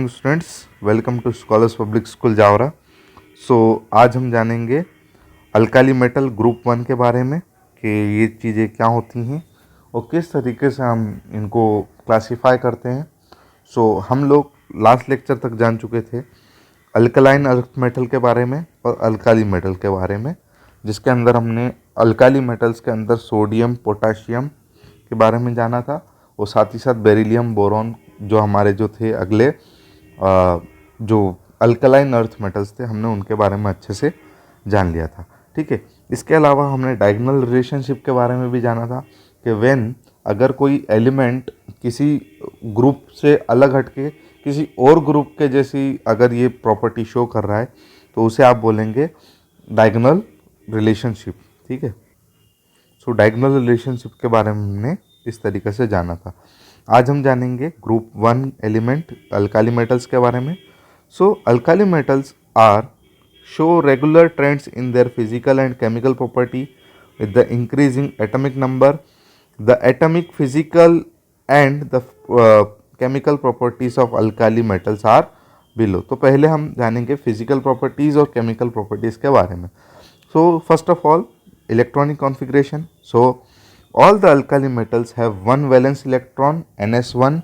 Morning students, welcome to scholars public school Jaora. आज हम जानेंगे अल्काली मेटल ग्रुप वन के बारे में कि ये चीज़ें क्या होती हैं और किस तरीके से हम इनको क्लासिफाई करते हैं। हम लोग लास्ट लेक्चर तक जान चुके थे अल्कलाइन अर्थ मेटल के बारे में और अल्काली मेटल के बारे में, जिसके अंदर हमने अल्काली मेटल्स के अंदर सोडियम पोटाशियम के बारे में जाना था और साथ ही साथ बेरिलियम बोरॉन जो हमारे जो थे अगले जो अल्कलाइन अर्थ मेटल्स थे, हमने उनके बारे में अच्छे से जान लिया था। ठीक है, इसके अलावा हमने डायगोनल रिलेशनशिप के बारे में भी जाना था कि व्हेन अगर कोई एलिमेंट किसी ग्रुप से अलग हटके किसी और ग्रुप के जैसी अगर ये प्रॉपर्टी शो कर रहा है तो उसे आप बोलेंगे डायगोनल रिलेशनशिप। ठीक है, डायगोनल रिलेशनशिप के बारे में हमने इस तरीके से जाना था। आज हम जानेंगे group one element alkali metals के बारे में। Alkali metals are show regular trends in their physical and chemical property with the increasing atomic number, the atomic physical and the chemical properties of alkali metals are below. तो पहले हम जानेंगे physical properties और chemical properties के बारे में। First of all, electronic configuration. All the alkali metals have one valence electron ns1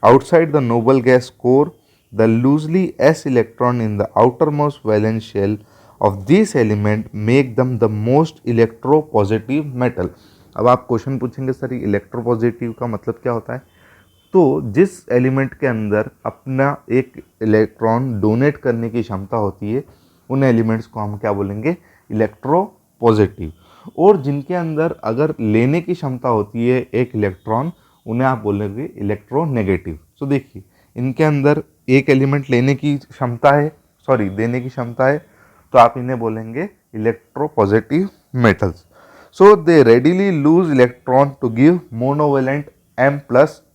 outside the noble gas core. The loosely s electron in the outermost valence shell of this element make them the most electropositive metal. अब आप question पूछेंगे sir electropositive का मतलब क्या होता है? तो जिस एलिमेंट के अंदर अपना एक इलेक्ट्रॉन डोनेट करने की क्षमता होती है उन एलिमेंट्स को हम क्या बोलेंगे? Electro positive. और जिनके अंदर अगर लेने की क्षमता होती है एक इलेक्ट्रॉन, उन्हें आप बोलेंगे इलेक्ट्रोनेगेटिव। देखिए, इनके अंदर एक एलिमेंट लेने की क्षमता है, देने की क्षमता है, तो आप इन्हें बोलेंगे electropositive metals. They readily lose electron to give monovalent M+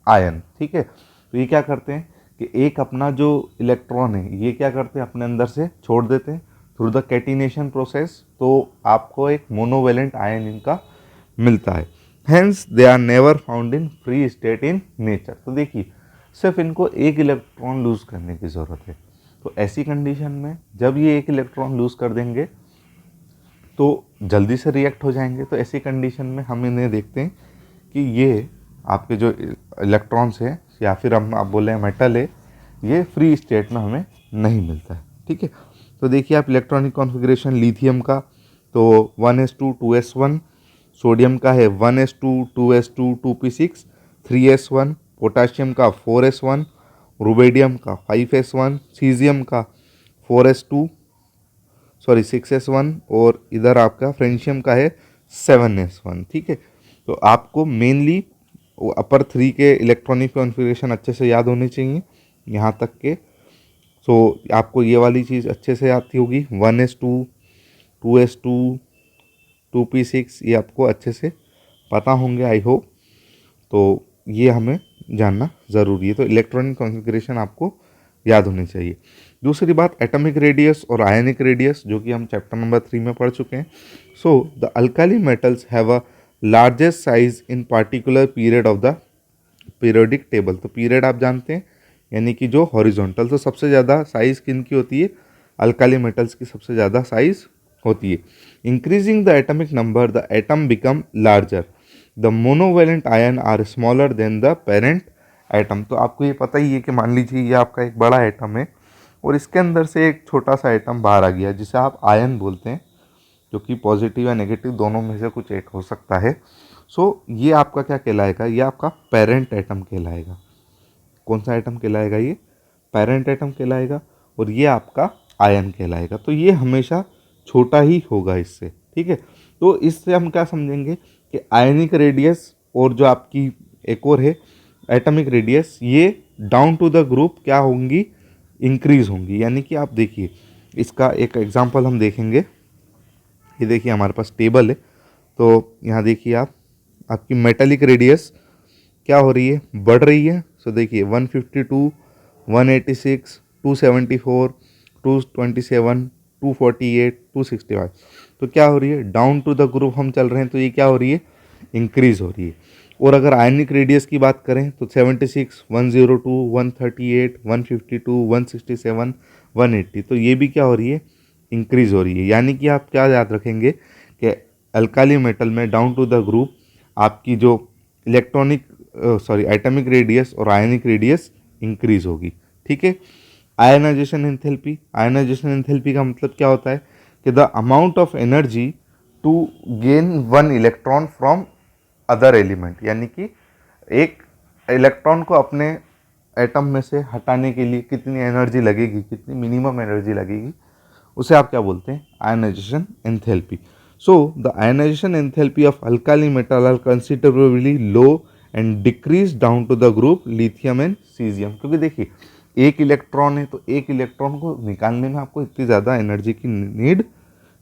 ion. ठीक है, तो ये क्या करते हैं कि एक अपना जो इलेक्ट्रॉन है ये क्या करते हैं अपने अंदर से छोड़ देते हैं थ्रू द कैटिनेशन प्रोसेस, तो आपको एक मोनोवेलेंट आयन इनका मिलता है। Hence they are never found in free state in nature. तो देखिए, सिर्फ इनको एक इलेक्ट्रॉन लूज करने की ज़रूरत है। तो ऐसी कंडीशन में जब ये एक इलेक्ट्रॉन लूज कर देंगे तो जल्दी से रिएक्ट हो जाएंगे। तो ऐसी कंडीशन में हम इन्हें देखते हैं कि ये आपके जो इलेक्ट्रॉन्स हैं या फिर हम आप बोले मेटल है, ये फ्री स्टेट में हमें नहीं मिलता है। ठीक है, तो देखिए आप इलेक्ट्रॉनिक कॉन्फ़िगरेशन लिथियम का तो 1s2 2s1, सोडियम का है 1s2 2s2 2p6 3s1, potassium का 4s1, रुबेडियम का 5s1, सीजियम का 6s1 और इधर आपका फ्रेंशियम का है 7s1। ठीक है, तो आपको मेनली अपर 3 के इलेक्ट्रॉनिक कॉन्फ़िगरेशन अच्छे से याद होने चाहिए यहाँ तक के। आपको ये वाली चीज़ अच्छे से आती होगी 1s2 2s2 2p6, ये आपको अच्छे से पता होंगे आई होप। तो ये हमें जानना ज़रूरी है। तो इलेक्ट्रॉनिक कॉन्फ़िगरेशन आपको याद होनी चाहिए। दूसरी बात, एटॉमिक रेडियस और आयनिक रेडियस, जो कि हम चैप्टर नंबर 3 में पढ़ चुके हैं। The alkali metals have a largest size in particular period of the periodic table. तो पीरियड आप जानते हैं यानी कि जो हॉरिजॉन्टल, तो सबसे ज़्यादा साइज़ किन की होती है? अल्काली मेटल्स की सबसे ज़्यादा साइज़ होती है। Increasing the atomic number the atom become larger, the monovalent ion are smaller than the parent atom. तो आपको ये पता ही है कि मान लीजिए ये आपका एक बड़ा एटम है और इसके अंदर से एक छोटा सा एटम बाहर आ गया जिसे आप आयन बोलते हैं, जो कि पॉजिटिव या नेगेटिव दोनों में से कुछ एक हो सकता है। ये आपका क्या कहलाएगा? ये आपका पेरेंट एटम कहलाएगा। कौन सा एटम कहलाएगा? ये पेरेंट एटम कहलाएगा और ये आपका आयन कहलाएगा। तो ये हमेशा छोटा ही होगा इससे। ठीक है, तो इससे हम क्या समझेंगे कि आयनिक रेडियस और जो आपकी एक और है एटॉमिक रेडियस, ये डाउन टू द ग्रुप क्या होंगी? इंक्रीज होंगी। यानी कि आप देखिए, इसका एक एग्जांपल हम देखेंगे। ये देखिए हमारे पास टेबल है, तो यहाँ देखिए आपकी मेटालिक रेडियस क्या हो रही है? बढ़ रही है। देखिए 152 186 274 227 248 265, तो क्या हो रही है? डाउन टू द ग्रुप हम चल रहे हैं, तो ये क्या हो रही है? इंक्रीज हो रही है। और अगर आयनिक रेडियस की बात करें तो 76, 102, 138, 152, 167, 180, तो ये भी क्या हो रही है, इंक्रीज हो रही है। यानी कि आप क्या याद रखेंगे कि अल्काली मेटल में डाउन टू द ग्रुप आपकी जो एटॉमिक रेडियस और आयनिक रेडियस इंक्रीज होगी। ठीक है। आयनाइजेशन एंथैल्पी का मतलब क्या होता है कि the amount of energy to gain one electron from other element, यानी कि एक इलेक्ट्रॉन को अपने एटम में से हटाने के लिए कितनी एनर्जी लगेगी, कितनी मिनिमम एनर्जी लगेगी, उसे आप क्या बोलते हैं, ionization enthalpy. So the ionization enthalpy of alkali metal are considerably low and decrease down to the group lithium and caesium. क्योंकि देखिए एक इलेक्ट्रॉन है तो एक इलेक्ट्रॉन को निकालने में आपको इतनी ज़्यादा एनर्जी की नीड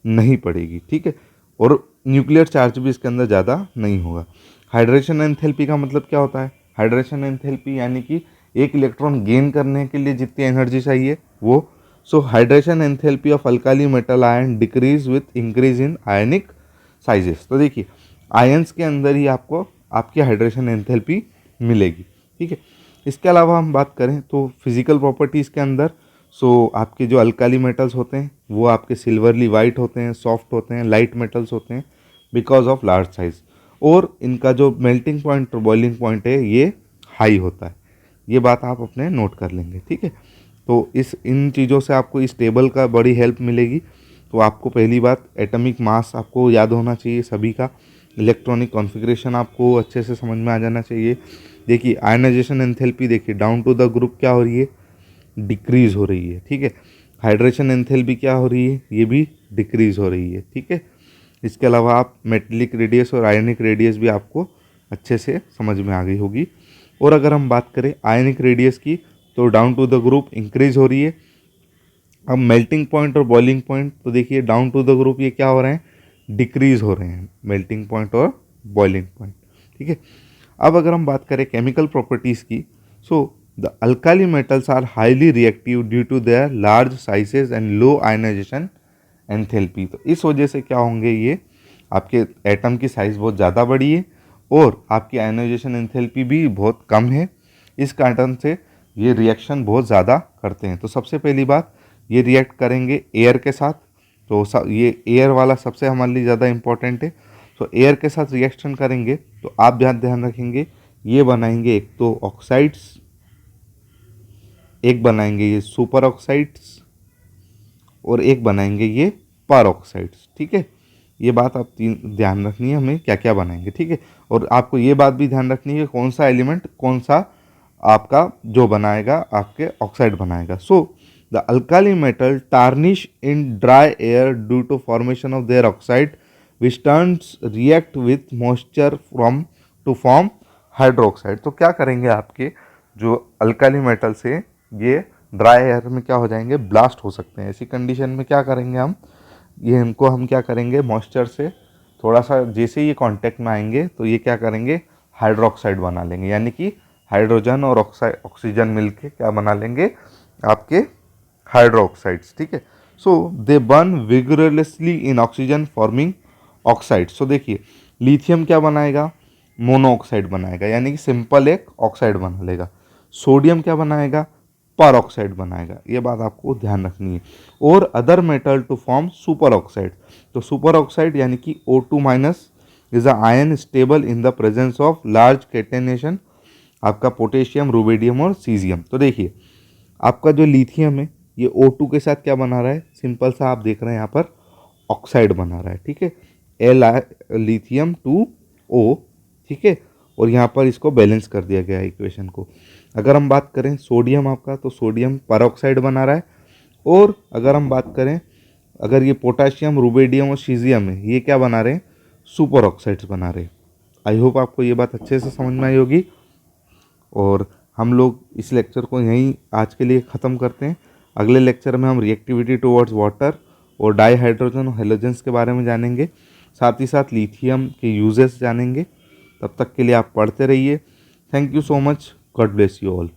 नहीं पड़ेगी। ठीक है। और न्यूक्लियर चार्ज भी इसके अंदर ज़्यादा नहीं होगा। हाइड्रेशन एंथैल्पी का मतलब क्या होता है, हाइड्रेशन एंथैल्पी यानी कि एक इलेक्ट्रॉन गेन करने के लिए जितनी एनर्जी चाहिए वो। So hydration enthalpy of alkali metal ion decrease with increase in ionic sizes. तो देखिए आयंस के अंदर ही आपको आपकी हाइड्रेशन एंथैल्पी मिलेगी। ठीक है। इसके अलावा हम बात करें तो फिजिकल प्रॉपर्टीज़ के अंदर, आपके जो अल्काली मेटल्स होते हैं वो आपके सिल्वरली वाइट होते हैं, सॉफ्ट होते हैं, लाइट मेटल्स होते हैं बिकॉज ऑफ लार्ज साइज, और इनका जो मेल्टिंग पॉइंट और बॉइलिंग पॉइंट है ये हाई होता है। ये बात आप अपने नोट कर लेंगे। ठीक है। तो इन चीज़ों से आपको इस टेबल का बड़ी हेल्प मिलेगी। तो आपको पहली बात एटॉमिक मास आपको याद होना चाहिए सभी का, इलेक्ट्रॉनिक कॉन्फ़िगरेशन आपको अच्छे से समझ में आ जाना चाहिए। देखिए आयनाइजेशन एंथैल्पी, देखिए डाउन टू द ग्रुप क्या हो रही है, डिक्रीज हो रही है। ठीक है। हाइड्रेशन एंथैल्पी क्या हो रही है, ये भी डिक्रीज हो रही है। ठीक है। इसके अलावा आप मेटेलिक रेडियस और आयनिक रेडियस भी आपको अच्छे से समझ में आ गई होगी। और अगर हम बात करें आयनिक रेडियस की तो down to the group increase हो रही है। अब मेल्टिंग पॉइंट और बॉइलिंग पॉइंट, तो देखिए डाउन टू द ग्रुप ये क्या हो रहे हैं, डिक्रीज हो रहे हैं, मेल्टिंग पॉइंट और बॉइलिंग पॉइंट। ठीक है। अब अगर हम बात करें केमिकल प्रॉपर्टीज़ की, the alkali metals are highly reactive due to their large sizes and low ionization enthalpy. तो इस वजह से क्या होंगे, ये आपके एटम की साइज़ बहुत ज़्यादा बड़ी है और आपकी आयनाइजेशन एंथैल्पी भी बहुत कम है। इस कारण से ये रिएक्शन बहुत ज़्यादा करते हैं। तो सबसे पहली बात, ये रिएक्ट करेंगे एयर के साथ, तो ये एयर वाला सबसे हमारे लिए ज़्यादा इम्पोर्टेंट है। तो एयर के साथ रिएक्शन करेंगे तो आप ध्यान रखेंगे, ये बनाएंगे एक तो ऑक्साइड्स, एक बनाएंगे ये सुपर ऑक्साइड्स, और एक बनाएंगे ये पर ऑक्साइड्स। ठीक है। ये बात आप ध्यान रखनी है हमें क्या क्या बनाएंगे। ठीक है। और आपको ये बात भी ध्यान रखनी है कौन सा एलिमेंट कौन सा आपका जो बनाएगा आपके ऑक्साइड बनाएगा। The alkali metal tarnish in dry air due to formation of their oxide which turns react with moisture from to form hydroxide. तो क्या करेंगे, आपके जो अल्काली मेटल से ये ड्राई एयर में क्या हो जाएंगे, ब्लास्ट हो सकते हैं। ऐसी कंडीशन में क्या करेंगे हम, ये इनको हम क्या करेंगे, मॉइस्चर से थोड़ा सा जैसे ये कांटेक्ट में आएंगे तो ये क्या करेंगे, हाइड्रोक्साइड बना लेंगे। यानी कि हाइड्रोजन और ऑक्सीजन मिलके क्या बना लेंगे, आपके हाइड्रोक्साइड्स। ठीक है। दे बर्न विगरसली इन ऑक्सीजन फॉर्मिंग ऑक्साइड। देखिए लिथियम क्या बनाएगा, मोनोऑक्साइड बनाएगा, यानी कि सिंपल एक ऑक्साइड बना लेगा। सोडियम क्या बनाएगा, पर ऑक्साइड बनाएगा। ये बात आपको ध्यान रखनी है। और other metal to form super oxide. तो सुपर ऑक्साइड यानी कि O2 minus is a ion stable in the presence of large catenation, आपका पोटेशियम, रुबिडियम और सीजियम। तो देखिए आपका जो लिथियम है ये O2 के साथ क्या बना रहा है, सिंपल सा आप देख रहे हैं यहाँ पर ऑक्साइड बना रहा है। ठीक है। Lithium 2O। ठीक है। और यहाँ पर इसको बैलेंस कर दिया गया है इक्वेशन को। अगर हम बात करें सोडियम आपका, तो सोडियम परऑक्साइड बना रहा है। और अगर हम बात करें, अगर ये पोटाशियम, रुबिडियम और सीजियम है, ये क्या बना रहे हैं, सुपर ऑक्साइड्स बना रहे हैं। आई होप आपको ये बात अच्छे से समझ में आई होगी। और हम लोग इस लेक्चर को यहीं आज के लिए ख़त्म करते हैं। अगले लेक्चर में हम रिएक्टिविटी टुवर्ड्स वाटर और डाई हाइड्रोजन और हेलोजेंस के बारे में जानेंगे, साथ ही साथ लिथियम के यूजेस जानेंगे। तब तक के लिए आप पढ़ते रहिए। Thank you so much. God bless you all.